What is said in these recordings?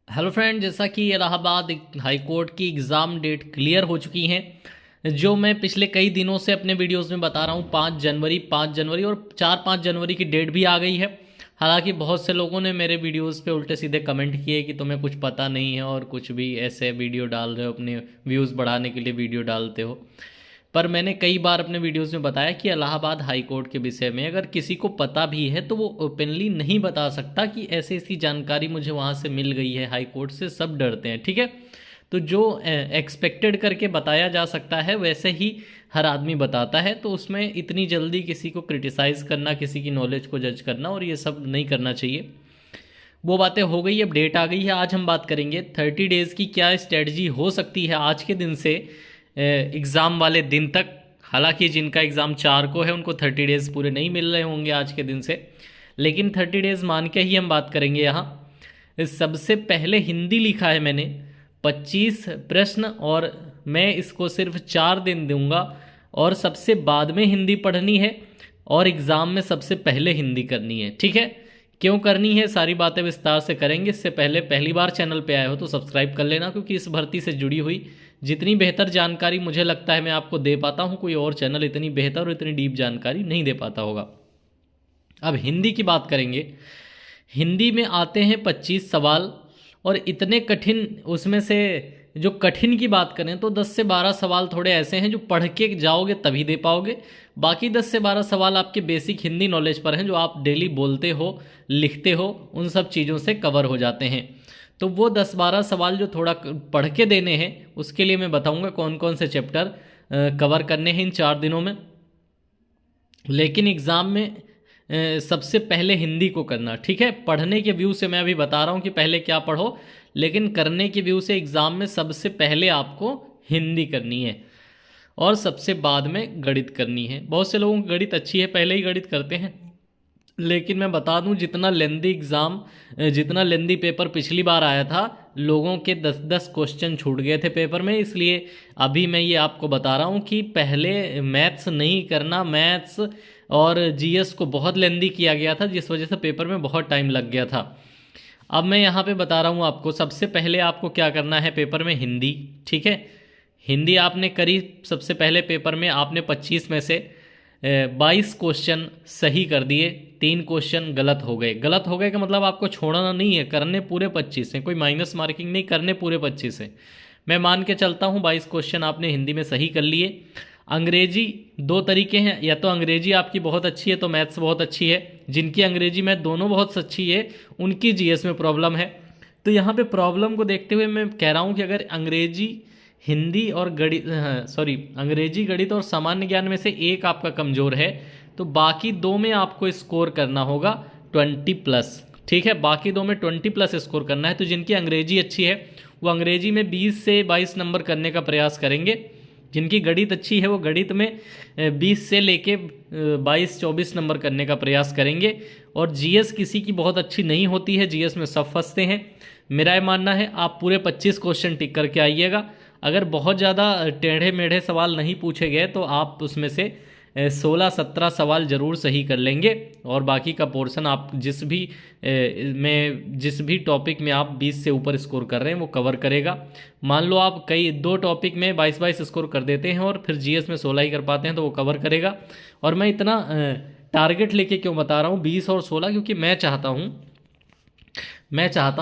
Hello friend, जैसा कि Allahabad high court की एग्ज़ाम डेट क्लियर हो चुकी हैं, जो मैं पिछले कई दिनों से अपने वीडियोस में बता रहा हूँ। 5 जनवरी और 4-5 जनवरी की डेट भी आ गई है। हालांकि बहुत से लोगों ने मेरे वीडियोस पे उल्टे सीधे कमेंट किए कि तुम्हें कुछ पता नहीं है और कुछ भी ऐसे वीडियो डाल रहे हो, अपने व्यूज़ बढ़ाने के लिए वीडियो डालते हो। पर मैंने कई बार अपने वीडियोस में बताया कि इलाहाबाद हाई कोर्ट के विषय में अगर किसी को पता भी है तो वो ओपनली नहीं बता सकता कि ऐसी ऐसी जानकारी मुझे वहाँ से मिल गई है हाई कोर्ट से। सब डरते हैं, ठीक है। तो जो एक्सपेक्टेड करके बताया जा सकता है वैसे ही हर आदमी बताता है, तो उसमें इतनी जल्दी किसी को क्रिटिसाइज़ करना, किसी की नॉलेज को जज करना और ये सब नहीं करना चाहिए। वो बातें हो गई, अब डेट आ गई है। आज हम बात करेंगे 30 डेज़ की क्या स्ट्रेटजी हो सकती है आज के दिन से एग्ज़ाम वाले दिन तक। हालांकि जिनका एग्ज़ाम 4 को है उनको 30 डेज़ पूरे नहीं मिल रहे होंगे आज के दिन से, लेकिन 30 डेज़ मान के ही हम बात करेंगे। यहाँ सबसे पहले हिंदी लिखा है मैंने 25 प्रश्न, और मैं इसको सिर्फ 4 दिन दूंगा और सबसे बाद में हिंदी पढ़नी है और एग्ज़ाम में सबसे पहले हिंदी करनी है, ठीक है। क्यों करनी है सारी बातें विस्तार से करेंगे। इससे पहले पहली बार चैनल पे आए हो तो सब्सक्राइब कर लेना, क्योंकि इस भर्ती से जुड़ी हुई जितनी बेहतर जानकारी मुझे लगता है मैं आपको दे पाता हूँ, कोई और चैनल इतनी बेहतर और इतनी डीप जानकारी नहीं दे पाता होगा। अब हिंदी की बात करेंगे। हिंदी में आते हैं 25 सवाल, और इतने कठिन, उसमें से जो कठिन की बात करें तो 10 से 12 सवाल थोड़े ऐसे हैं जो पढ़ के जाओगे तभी दे पाओगे। बाकी 10 से 12 सवाल आपके बेसिक हिंदी नॉलेज पर हैं, जो आप डेली बोलते हो, लिखते हो, उन सब चीज़ों से कवर हो जाते हैं। तो वो 10-12 सवाल जो थोड़ा पढ़ के देने हैं, उसके लिए मैं बताऊंगा कौन कौन से चैप्टर कवर करने हैं इन 4 दिनों में। लेकिन एग्ज़ाम में सबसे पहले हिंदी को करना, ठीक है। पढ़ने के व्यू से मैं अभी बता रहा हूँ कि पहले क्या पढ़ो, लेकिन करने के व्यू से एग्ज़ाम में सबसे पहले आपको हिंदी करनी है और सबसे बाद में गणित करनी है। बहुत से लोगों को गणित अच्छी है, पहले ही गणित करते हैं, लेकिन मैं बता दूं जितना लेंदी एग्ज़ाम, जितना लेंदी पेपर पिछली बार आया था, लोगों के 10-10 क्वेश्चन छूट गए थे पेपर में। इसलिए अभी मैं ये आपको बता रहा हूँ कि पहले मैथ्स नहीं करना। मैथ्स और जीएस को बहुत लेंदी किया गया था, जिस वजह से पेपर में बहुत टाइम लग गया था। अब मैं यहाँ पे बता रहा हूँ आपको, सबसे पहले आपको क्या करना है पेपर में, हिंदी, ठीक है। हिंदी आपने करी, सबसे पहले पेपर में आपने 25 में से 22 क्वेश्चन सही कर दिए, 3 क्वेश्चन गलत हो गए। गलत हो गए का मतलब आपको छोड़ना नहीं है, करने पूरे 25 हैं, कोई माइनस मार्किंग नहीं, करने पूरे 25 हैं। मैं मान के चलता हूँ 22 क्वेश्चन आपने हिंदी में सही कर लिए। अंग्रेजी 2 तरीके हैं, या तो अंग्रेजी आपकी बहुत अच्छी है तो मैथ्स बहुत अच्छी है। जिनकी अंग्रेजी मैथ दोनों बहुत अच्छी है उनकी जीएस में प्रॉब्लम है। तो यहाँ पे प्रॉब्लम को देखते हुए मैं कह रहा हूँ कि अगर अंग्रेजी, हिंदी और गणित, सॉरी, अंग्रेजी, गणित और सामान्य ज्ञान में से एक आपका कमज़ोर है तो बाकी 2 में आपको स्कोर करना होगा 20+, ठीक है। बाकी 2 में 20+ स्कोर करना है। तो जिनकी अंग्रेजी अच्छी है वो अंग्रेजी में 20 से 22 नंबर करने का प्रयास करेंगे। जिनकी गणित अच्छी है वो गणित में 20 से लेके 22-24 नंबर करने का प्रयास करेंगे। और जीएस किसी की बहुत अच्छी नहीं होती है, जीएस में सब फंसते हैं। मेरा ये मानना है आप पूरे 25 क्वेश्चन टिक करके आइएगा। अगर बहुत ज़्यादा टेढ़े मेढ़े सवाल नहीं पूछे गए तो आप उसमें से 16-17 सवाल ज़रूर सही कर लेंगे, और बाकी का पोर्शन आप जिस भी टॉपिक में आप 20 से ऊपर स्कोर कर रहे हैं वो कवर करेगा। मान लो आप कई 2 टॉपिक में 22-22 स्कोर कर देते हैं और फिर जीएस में 16 ही कर पाते हैं तो वो कवर करेगा। और मैं इतना टारगेट लेके क्यों बता रहा हूँ 20 और 16, क्योंकि मैं चाहता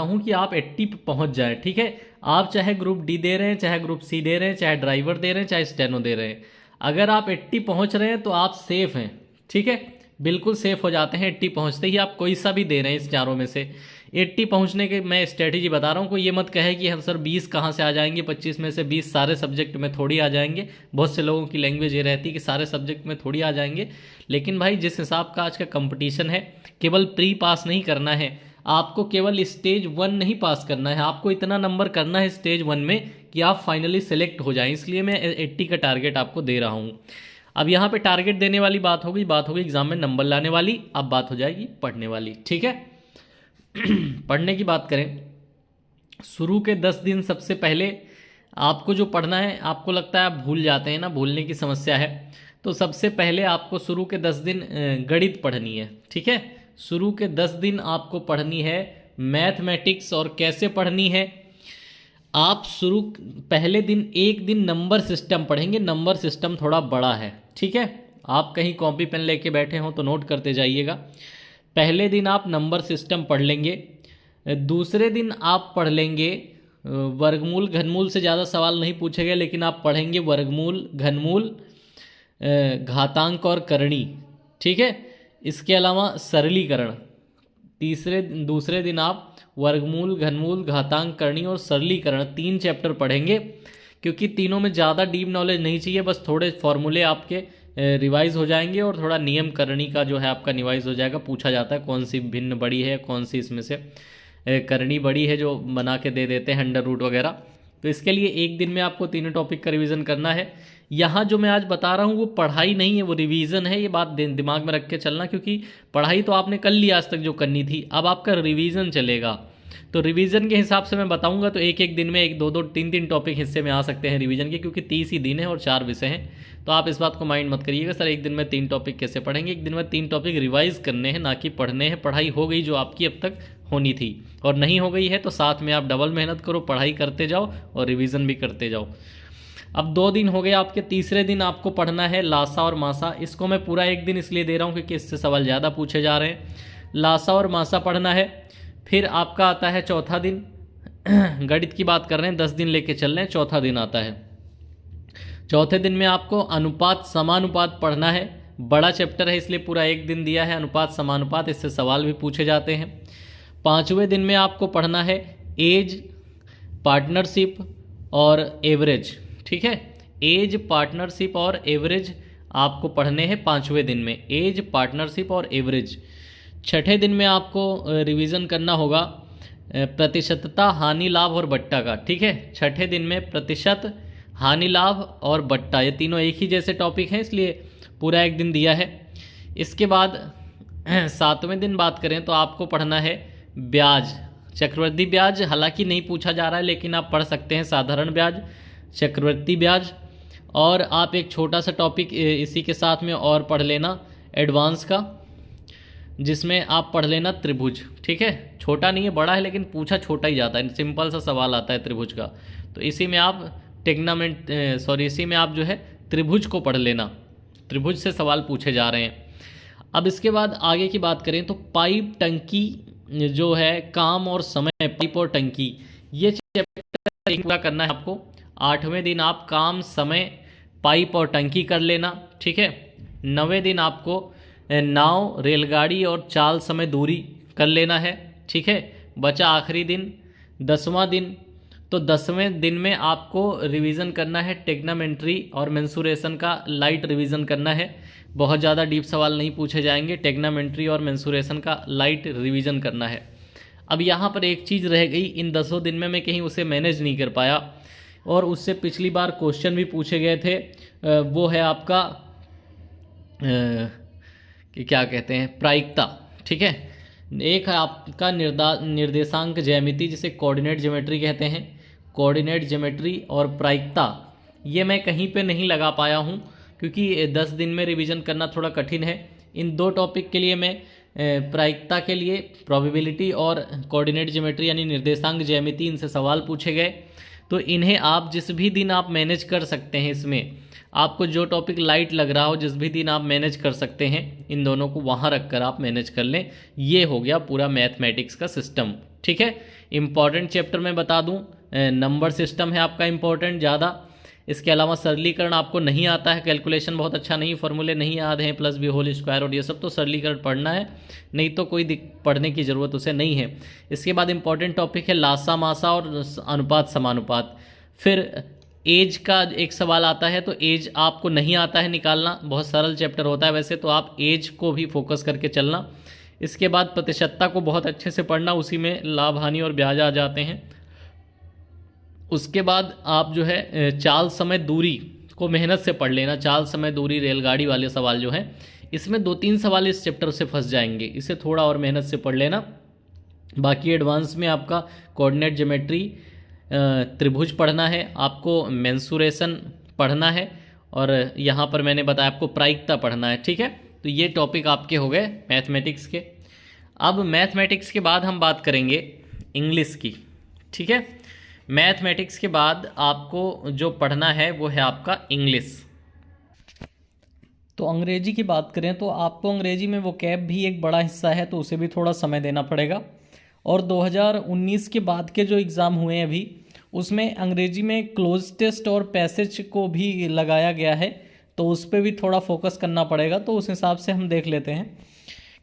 हूं कि आप 80 पे पहुंच जाए, ठीक है। आप चाहे ग्रुप डी दे रहे हैं, चाहे ग्रुप सी दे रहे हैं, चाहे ड्राइवर दे रहे हैं, चाहे स्टेनो दे रहे हैं, अगर आप 80 पहुंच रहे हैं तो आप सेफ हैं, ठीक है। बिल्कुल सेफ हो जाते हैं 80 पहुंचते ही। आप कोई सा भी दे रहे हैं इस चारों में से 80 पहुंचने के मैं स्ट्रेटेजी बता रहा हूँ। कोई ये मत कहे कि हम सर 20 कहाँ से आ जाएंगे, 25 में से 20 सारे सब्जेक्ट में थोड़ी आ जाएंगे। बहुत से लोगों की लैंग्वेज ये रहती है कि सारे सब्जेक्ट में थोड़ी आ जाएंगे। लेकिन भाई जिस हिसाब का आज का कंपटीशन है, केवल प्री पास नहीं करना है आपको, केवल स्टेज 1 नहीं पास करना है, आपको इतना नंबर करना है स्टेज 1 में कि आप फाइनली सेलेक्ट हो जाएं। इसलिए मैं 80 का टारगेट आपको दे रहा हूं। अब यहाँ पे टारगेट देने वाली बात होगी एग्जाम में नंबर लाने वाली। अब बात हो जाएगी पढ़ने वाली, ठीक है। पढ़ने की बात करें, शुरू के 10 दिन सबसे पहले आपको जो पढ़ना है, आपको लगता है आप भूल जाते हैं ना, भूलने की समस्या है, तो सबसे पहले आपको शुरू के 10 दिन गणित पढ़नी है, ठीक है। शुरू के 10 दिन आपको पढ़नी है मैथमेटिक्स और कैसे पढ़नी है। आप पहले दिन एक दिन नंबर सिस्टम पढ़ेंगे। नंबर सिस्टम थोड़ा बड़ा है, ठीक है। आप कहीं कॉपी पेन लेके बैठे हों तो नोट करते जाइएगा। पहले दिन आप नंबर सिस्टम पढ़ लेंगे। दूसरे दिन आप पढ़ लेंगे वर्गमूल घनमूल से ज़्यादा सवाल नहीं पूछे गए, लेकिन आप पढ़ेंगे वर्गमूल, घनमूल, घातांक और करणी, ठीक है। इसके अलावा सरलीकरण। दूसरे दिन आप वर्गमूल, घनमूल, घातांक, करणी और सरलीकरण 3 चैप्टर पढ़ेंगे, क्योंकि तीनों में ज़्यादा डीप नॉलेज नहीं चाहिए। बस थोड़े फॉर्मूले आपके रिवाइज हो जाएंगे और थोड़ा नियम करणी का जो है आपका रिवाइज हो जाएगा। पूछा जाता है कौन सी भिन्न बड़ी है, कौन सी इसमें से करणी बड़ी है, जो बना के दे देते हैं अंडर रूट वगैरह। तो इसके लिए एक दिन में आपको तीनों टॉपिक का रिवीजन करना है। यहाँ जो मैं आज बता रहा हूँ वो पढ़ाई नहीं है, वो रिवीजन है। ये बात दिमाग में रख के चलना, क्योंकि पढ़ाई तो आपने कर ली आज तक जो करनी थी, अब आपका रिवीजन चलेगा। तो रिवीजन के हिसाब से मैं बताऊंगा, तो एक एक दिन में 1, 2, 2, 3, 3 टॉपिक हिस्से में आ सकते हैं रिवीजन के, क्योंकि 30 ही दिन है और 4 विषय हैं। तो आप इस बात को माइंड मत करिएगा सर एक दिन में 3 टॉपिक कैसे पढ़ेंगे। एक दिन में 3 टॉपिक रिवाइज करने हैं, ना कि पढ़ने हैं। पढ़ाई हो गई जो आपकी अब तक होनी थी, और नहीं हो गई है तो साथ में आप डबल मेहनत करो, पढ़ाई करते जाओ और रिवीजन भी करते जाओ। अब 2 दिन हो गए आपके। तीसरे दिन आपको पढ़ना है लासा और मासा। इसको मैं पूरा एक दिन इसलिए दे रहा हूँ क्योंकि इससे सवाल ज़्यादा पूछे जा रहे हैं। लासा और मासा पढ़ना है। फिर आपका आता है चौथा दिन। गणित की बात कर रहे हैं, 10 दिन लेके चल रहे हैं, चौथा दिन आता है। चौथे दिन में आपको अनुपात समानुपात पढ़ना है। बड़ा चैप्टर है इसलिए पूरा एक दिन दिया है। अनुपात समानुपात, इससे सवाल भी पूछे जाते हैं। 5वें दिन में आपको पढ़ना है एज, पार्टनरशिप और एवरेज, ठीक है। एज, पार्टनरशिप और एवरेज आपको पढ़ने हैं 5वें दिन में। एज, पार्टनरशिप और एवरेज। 6ठे दिन में आपको रिवीजन करना होगा प्रतिशतता, हानि लाभ और बट्टा का, ठीक है। 6ठे दिन में प्रतिशत, हानि लाभ और बट्टा, ये तीनों एक ही जैसे टॉपिक हैं, इसलिए पूरा एक दिन दिया है। इसके बाद 7वें दिन बात करें तो आपको पढ़ना है ब्याज, चक्रवृद्धि ब्याज। हालांकि नहीं पूछा जा रहा है, लेकिन आप पढ़ सकते हैं साधारण ब्याज, चक्रवृद्धि ब्याज। और आप एक छोटा सा टॉपिक इसी के साथ में और पढ़ लेना एडवांस का, जिसमें आप पढ़ लेना त्रिभुज, ठीक है। छोटा नहीं है, बड़ा है, लेकिन पूछा छोटा ही जाता है। सिंपल सा सवाल आता है त्रिभुज का, तो इसी में आप इसी में आप जो है त्रिभुज को पढ़ लेना। त्रिभुज से सवाल पूछे जा रहे हैं। अब इसके बाद आगे की बात करें तो पाइप, टंकी जो है, काम और समय, पाइप और टंकी, ये चैप्टर पूरा करना है आपको। 8वें दिन आप काम, समय, पाइप और टंकी कर लेना, ठीक है। 9वें दिन आपको नाव, रेलगाड़ी और चाल, समय, दूरी कर लेना है, ठीक है। बचा आखिरी दिन 10वां दिन। तो 10वें दिन में आपको रिवीजन करना है टेग्नामेंट्री और मेंसुरेशन का, लाइट रिवीजन करना है। बहुत ज़्यादा डीप सवाल नहीं पूछे जाएंगे। टेग्नामेंट्री और मेंसुरेशन का लाइट रिवीजन करना है। अब यहाँ पर एक चीज़ रह गई, इन 10 दिन में मैं कहीं उसे मैनेज नहीं कर पाया, और उससे पिछली बार क्वेश्चन भी पूछे गए थे। वो है आपका कि क्या कहते हैं, प्रायिकता, ठीक है। एक है आपका निर्देशांक ज्यामिति, जिसे कोऑर्डिनेट ज्योमेट्री कहते हैं। कोऑर्डिनेट ज्योमेट्री और प्रायिकता, ये मैं कहीं पे नहीं लगा पाया हूँ, क्योंकि 10 दिन में रिवीजन करना थोड़ा कठिन है। इन 2 टॉपिक के लिए मैं प्रायिकता के लिए प्रोबेबिलिटी और कोऑर्डिनेट ज्योमेट्री यानी निर्देशांक ज्यामिति, इनसे सवाल पूछे गए। तो इन्हें आप जिस भी दिन आप मैनेज कर सकते हैं, इसमें आपको जो टॉपिक लाइट लग रहा हो, जिस भी दिन आप मैनेज कर सकते हैं, इन दोनों को वहाँ रख कर आप मैनेज कर लें। ये हो गया पूरा मैथमेटिक्स का सिस्टम, ठीक है। इम्पॉर्टेंट चैप्टर मैं बता दूं, नंबर सिस्टम है आपका इम्पॉर्टेंट ज़्यादा। इसके अलावा सरलीकरण आपको नहीं आता है, कैलकुलेशन बहुत अच्छा नहीं, फॉर्मूले नहीं याद हैं, प्लस बी होल स्क्वायर और ये सब, तो सरलीकरण पढ़ना है, नहीं तो कोई पढ़ने की ज़रूरत उसे नहीं है। इसके बाद इम्पॉर्टेंट टॉपिक है लासा, मासा और अनुपात, समानुपात। फिर एज का एक सवाल आता है, तो एज आपको नहीं आता है निकालना, बहुत सरल चैप्टर होता है वैसे, तो आप एज को भी फोकस करके चलना। इसके बाद प्रतिशतता को बहुत अच्छे से पढ़ना, उसी में लाभ, हानि और ब्याज आ जाते हैं। उसके बाद आप जो है चाल, समय, दूरी को मेहनत से पढ़ लेना। चाल, समय, दूरी, रेलगाड़ी वाले सवाल जो हैं, इसमें 2-3 सवाल इस चैप्टर से फंस जाएंगे, इसे थोड़ा और मेहनत से पढ़ लेना। बाकी एडवांस में आपका कोऑर्डिनेट ज्योमेट्री, त्रिभुज पढ़ना है, आपको मेंसुरेशन पढ़ना है, और यहाँ पर मैंने बताया आपको प्रायिकता पढ़ना है, ठीक है। तो ये टॉपिक आपके हो गए मैथमेटिक्स के। अब मैथमेटिक्स के बाद हम बात करेंगे इंग्लिश की, ठीक है। मैथमेटिक्स के बाद आपको जो पढ़ना है वो है आपका इंग्लिश। तो अंग्रेजी की बात करें तो आपको अंग्रेजी में वोकैब भी एक बड़ा हिस्सा है, तो उसे भी थोड़ा समय देना पड़ेगा। और 2019 के बाद के जो एग्ज़ाम हुए हैं अभी, उसमें अंग्रेजी में क्लोज टेस्ट और पैसेज को भी लगाया गया है, तो उस पर भी थोड़ा फोकस करना पड़ेगा। तो उस हिसाब से हम देख लेते हैं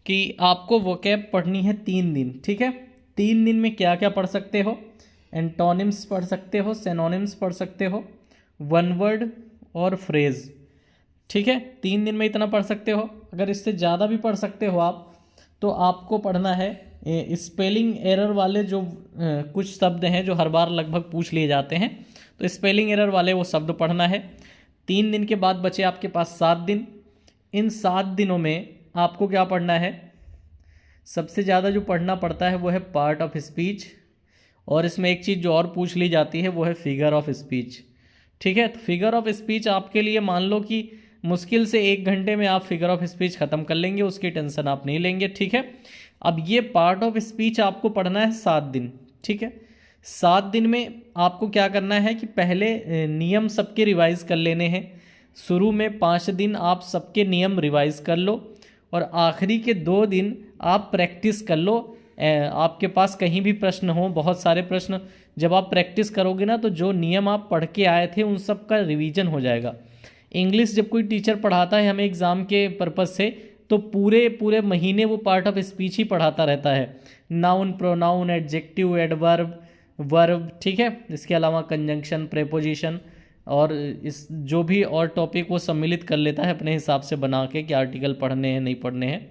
कि आपको वोकैब पढ़नी है 3 दिन, ठीक है। 3 दिन में क्या क्या पढ़ सकते हो? एंटोनिम्स पढ़ सकते हो, सिनोनिम्स पढ़ सकते हो, वन वर्ड और फ्रेज़, ठीक है। 3 दिन में इतना पढ़ सकते हो। अगर इससे ज़्यादा भी पढ़ सकते हो आप, तो आपको पढ़ना है स्पेलिंग एरर वाले जो कुछ शब्द हैं जो हर बार लगभग पूछ लिए जाते हैं, तो स्पेलिंग एरर वाले वो शब्द पढ़ना है। 3 दिन के बाद बचे आपके पास 7 दिन। इन 7 दिनों में आपको क्या पढ़ना है? सबसे ज़्यादा जो पढ़ना पड़ता है वो है पार्ट ऑफ स्पीच, और इसमें एक चीज़ जो और पूछ ली जाती है वो है फिगर ऑफ स्पीच, ठीक है। तो फिगर ऑफ स्पीच आपके लिए मान लो कि मुश्किल से 1 घंटे में आप फिगर ऑफ स्पीच ख़त्म कर लेंगे, उसकी टेंशन आप नहीं लेंगे, ठीक है। अब ये पार्ट ऑफ स्पीच आपको पढ़ना है 7 दिन, ठीक है। 7 दिन में आपको क्या करना है कि पहले नियम सबके रिवाइज़ कर लेने हैं। शुरू में 5 दिन आप सबके नियम रिवाइज़ कर लो, और आखिरी के 2 दिन आप प्रैक्टिस कर लो। आपके पास कहीं भी प्रश्न हो, बहुत सारे प्रश्न, जब आप प्रैक्टिस करोगे ना, तो जो नियम आप पढ़ के आए थे उन सब का रिवीजन हो जाएगा। इंग्लिश जब कोई टीचर पढ़ाता है हमें एग्ज़ाम के पर्पज़ से, तो पूरे महीने वो पार्ट ऑफ स्पीच ही पढ़ाता रहता है। Noun, pronoun, adjective, adverb, verb, ठीक है। इसके अलावा कंजंक्शन, प्रेपोजिशन, और इस जो भी और टॉपिक वो सम्मिलित कर लेता है अपने हिसाब से बना के कि आर्टिकल पढ़ने हैं नहीं पढ़ने हैं।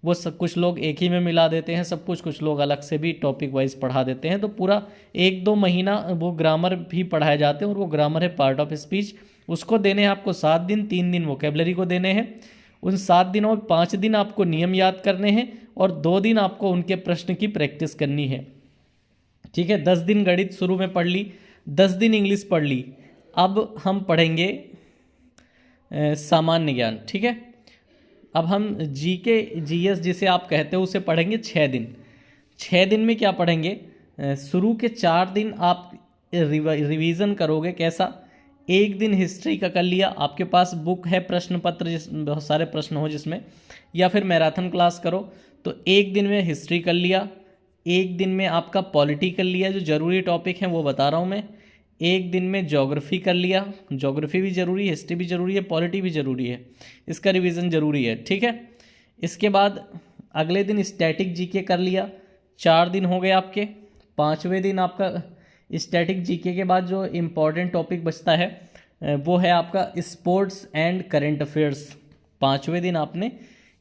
वो सब कुछ लोग एक ही में मिला देते हैं सब कुछ लोग अलग से भी टॉपिक वाइज पढ़ा देते हैं। तो पूरा 1-2 महीना वो ग्रामर भी पढ़ाए जाते हैं, और वो ग्रामर है पार्ट ऑफ स्पीच। उसको देने हैं आपको 7 दिन, 3 दिन वोकेबलरी को देने हैं। उन 7 दिनों में 5 दिन आपको नियम याद करने हैं, और 2 दिन आपको उनके प्रश्न की प्रैक्टिस करनी है, ठीक है। 10 दिन गणित शुरू में पढ़ ली, 10 दिन इंग्लिश पढ़ ली। अब हम पढ़ेंगे सामान्य ज्ञान, ठीक है। अब हम जीके जीएस जिसे आप कहते हो उसे पढ़ेंगे 6 दिन। 6 दिन में क्या पढ़ेंगे? शुरू के 4 दिन आप रिवीजन करोगे। कैसा? 1 दिन हिस्ट्री का कर लिया, आपके पास बुक है प्रश्न पत्र जिस बहुत सारे प्रश्न हो जिसमें, या फिर मैराथन क्लास करो, तो 1 दिन में हिस्ट्री कर लिया। 1 दिन में आपका पॉलिटी कर लिया, जो ज़रूरी टॉपिक हैं वो बता रहा हूँ मैं। 1 दिन में ज्योग्राफी कर लिया, ज्योग्राफी भी ज़रूरी है, हिस्ट्री भी ज़रूरी है, पॉलिटी भी ज़रूरी है, इसका रिवीजन ज़रूरी है, ठीक है। इसके बाद अगले दिन स्टैटिक जीके कर लिया। 4 दिन हो गए आपके। 5वें दिन आपका स्टैटिक जीके के बाद जो इम्पॉर्टेंट टॉपिक बचता है वो है आपका स्पोर्ट्स एंड करंट अफेयर्स। 5वें दिन आपने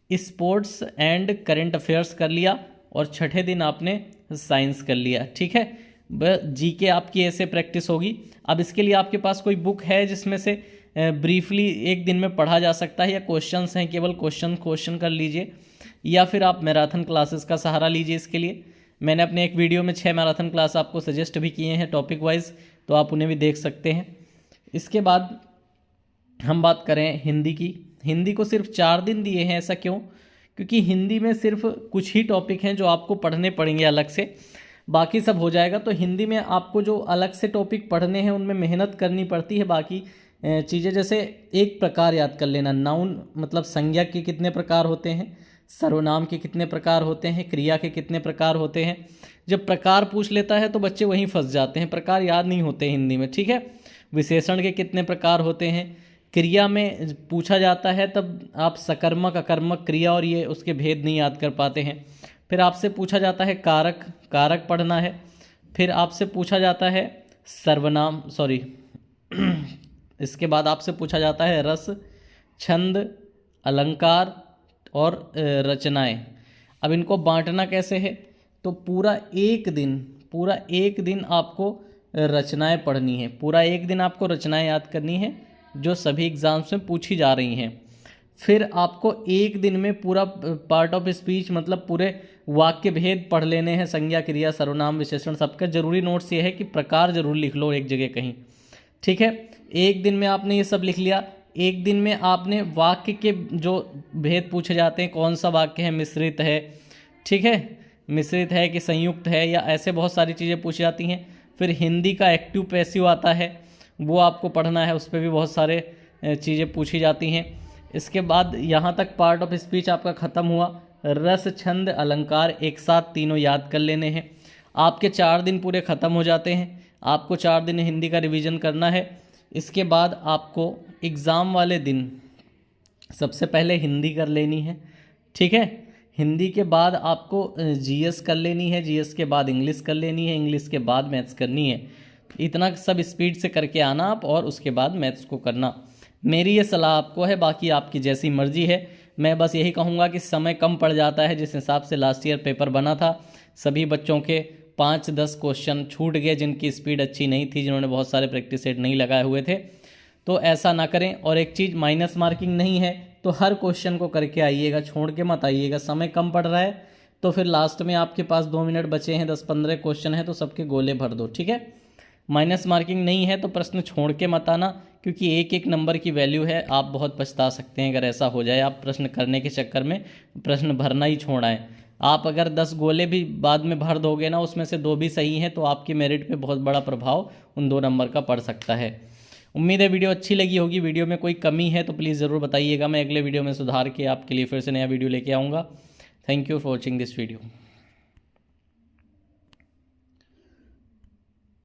स्पोर्ट्स एंड करंट अफेयर्स कर लिया, और 6ठे दिन आपने साइंस कर लिया, ठीक है। जीके आपकी ऐसे प्रैक्टिस होगी। अब इसके लिए आपके पास कोई बुक है जिसमें से ब्रीफली 1 दिन में पढ़ा जा सकता है, या क्वेश्चंस हैं केवल क्वेश्चन कर लीजिए, या फिर आप मैराथन क्लासेस का सहारा लीजिए। इसके लिए मैंने अपने एक वीडियो में 6 मैराथन क्लास आपको सजेस्ट भी किए हैं टॉपिक वाइज, तो आप उन्हें भी देख सकते हैं। इसके बाद हम बात करें हिंदी की। हिंदी को सिर्फ 4 दिन दिए हैं। ऐसा क्यों? क्योंकि हिंदी में सिर्फ कुछ ही टॉपिक हैं जो आपको पढ़ने पड़ेंगे अलग से, बाकी सब हो जाएगा। तो हिंदी में आपको जो अलग से टॉपिक पढ़ने हैं उनमें मेहनत करनी पड़ती है। बाकी चीज़ें जैसे एक प्रकार याद कर लेना, नाउन मतलब संज्ञा के कितने प्रकार होते हैं, सर्वनाम के कितने प्रकार होते हैं, क्रिया के कितने प्रकार होते हैं। जब प्रकार पूछ लेता है तो बच्चे वहीं फंस जाते हैं, प्रकार याद नहीं होते हिंदी में, ठीक है। विशेषण के कितने प्रकार होते हैं, क्रिया में पूछा जाता है तब आप सकर्मक, अकर्मक, क्रिया और ये उसके भेद नहीं याद कर पाते हैं। फिर आपसे पूछा जाता है कारक, कारक पढ़ना है। फिर आपसे पूछा जाता है सर्वनाम, इसके बाद आपसे पूछा जाता है रस, छंद, अलंकार और रचनाएं। अब इनको बांटना कैसे है? तो पूरा एक दिन आपको रचनाएं पढ़नी है। पूरा 1 दिन आपको रचनाएं याद करनी है जो सभी एग्जाम्स में पूछी जा रही हैं। फिर आपको 1 दिन में पूरा पार्ट ऑफ स्पीच मतलब पूरे वाक्य भेद पढ़ लेने हैं, संज्ञा, क्रिया, सर्वनाम, विशेषण सबका। जरूरी नोट्स ये है कि प्रकार जरूर लिख लो एक जगह कहीं, ठीक है। 1 दिन में आपने ये सब लिख लिया। 1 दिन में आपने वाक्य के जो भेद पूछे जाते हैं, कौन सा वाक्य है मिश्रित है, ठीक है, मिश्रित है कि संयुक्त है, या ऐसे बहुत सारी चीज़ें पूछी जाती हैं। फिर हिंदी का एक्टिव पैसिव आता है, वो आपको पढ़ना है, उस पर भी बहुत सारे चीज़ें पूछी जाती हैं। इसके बाद यहाँ तक पार्ट ऑफ स्पीच आपका ख़त्म हुआ। रस, छंद, अलंकार एक साथ तीनों याद कर लेने हैं। आपके 4 दिन पूरे ख़त्म हो जाते हैं। आपको 4 दिन हिंदी का रिवीजन करना है। इसके बाद आपको एग्ज़ाम वाले दिन सबसे पहले हिंदी कर लेनी है, ठीक है। हिंदी के बाद आपको जीएस कर लेनी है, जीएस के बाद इंग्लिश कर लेनी है, इंग्लिश के बाद मैथ्स करनी है। इतना सब स्पीड से करके आना आप, और उसके बाद मैथ्स को करना। मेरी ये सलाह आपको है, बाकी आपकी जैसी मर्जी है। मैं बस यही कहूँगा कि समय कम पड़ जाता है। जिस हिसाब से लास्ट ईयर पेपर बना था, सभी बच्चों के 5-10 क्वेश्चन छूट गए जिनकी स्पीड अच्छी नहीं थी, जिन्होंने बहुत सारे प्रैक्टिस सेट नहीं लगाए हुए थे। तो ऐसा ना करें। और एक चीज़, माइनस मार्किंग नहीं है तो हर क्वेश्चन को करके आइएगा, छोड़ के मत आइएगा। समय कम पड़ रहा है तो फिर लास्ट में आपके पास 2 मिनट बचे हैं, 10-15 क्वेश्चन हैं, तो सबके गोले भर दो, ठीक है। माइनस मार्किंग नहीं है तो प्रश्न छोड़ के मत आना, क्योंकि एक एक नंबर की वैल्यू है। आप बहुत पछता सकते हैं अगर ऐसा हो जाए, आप प्रश्न करने के चक्कर में प्रश्न भरना ही छोड़ आए। आप अगर 10 गोले भी बाद में भर दोगे ना, उसमें से 2 भी सही हैं, तो आपके मेरिट पे बहुत बड़ा प्रभाव उन 2 नंबर का पड़ सकता है। उम्मीद है वीडियो अच्छी लगी होगी। वीडियो में कोई कमी है तो प्लीज़ ज़रूर बताइएगा। मैं अगले वीडियो में सुधार के आपके लिए फिर से नया वीडियो लेके आऊँगा। Thank you for watching this video.